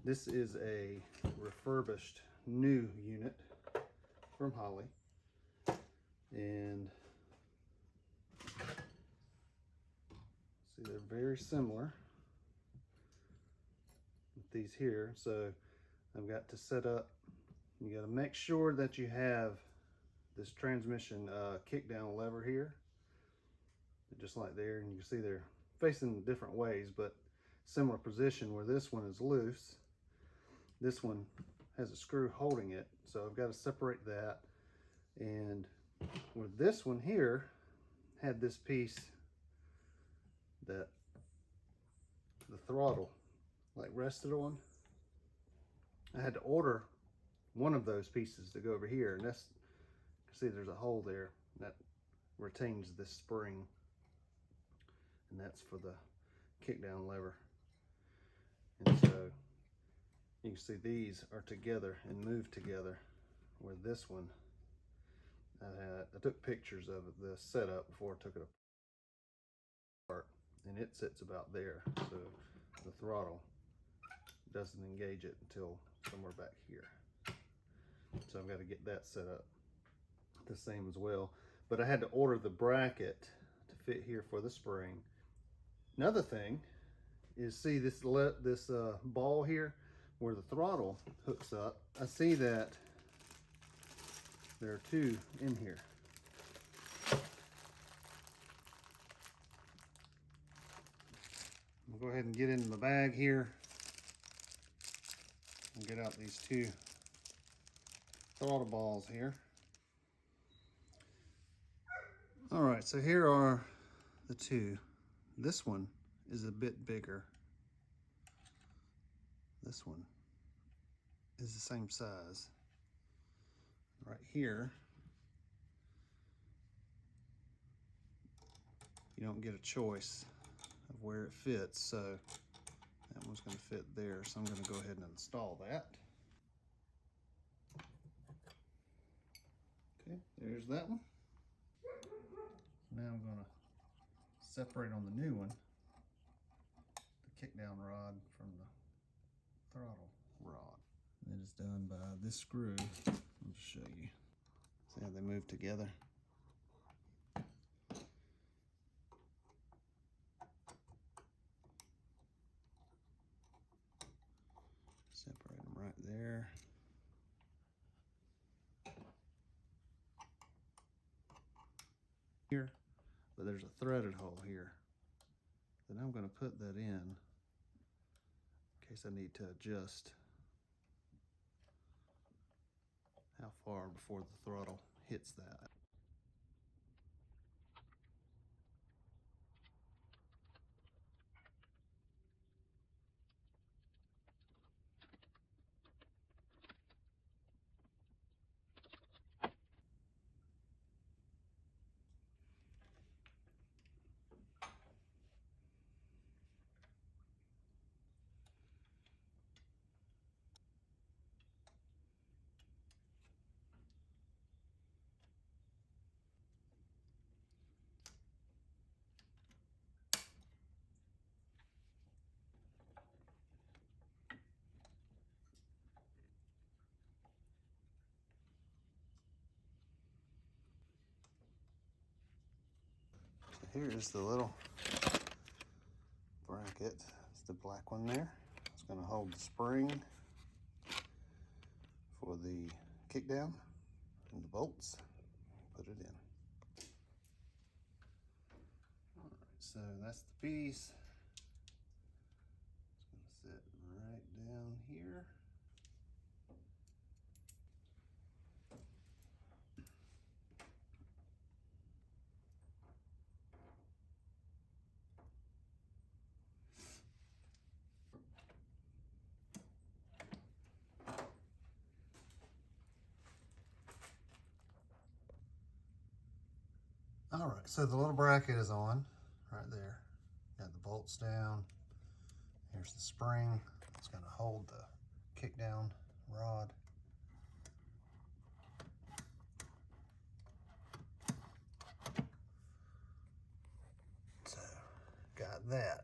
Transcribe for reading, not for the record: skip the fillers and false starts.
This is a refurbished new unit from Holley, and see, they're very similar with these here. So I've got to set up, you got to make sure that you have this transmission kick down lever here, just like there, and you can see they're facing different ways but similar position, where this one is loose, this one has a screw holding it, so I've got to separate that. And with this one here, had this piece that the throttle like rested on. I had to order one of those pieces to go over here, and that's, you can see there's a hole there that retains this spring, and that's for the kick down lever. And so you can see these are together and move together, where this one, I took pictures of the setup before I took it apart, and it sits about there, so the throttle doesn't engage it until somewhere back here. So I've got to get that set up the same as well. But I had to order the bracket to fit here for the spring. Another thing is, see this ball here where the throttle hooks up. I see that there are two in here. I'll go ahead and get into the bag here and get out these two throttle balls here. All right, so here are the two. This one is a bit bigger. This one is the same size. Right here, you don't get a choice of where it fits, so that one's going to fit there. So I'm going to go ahead and install that. Okay, there's that one. Now I'm going to separate on the new one the kick down rod from the throttle rod. That is done by this screw. I'll just show you. See how they move together? Separate them right there. Here, but there's a threaded hole here. Then I'm going to put that in case I need to adjust how far before the throttle hits that. Here's the little bracket. It's the black one there. It's going to hold the spring for the kick down and the bolts. Put it in. All right, so that's the piece. It's going to sit right down here. All right, so the little bracket is on right there. Got the bolts down. Here's the spring. It's going to hold the kick down rod. So got that.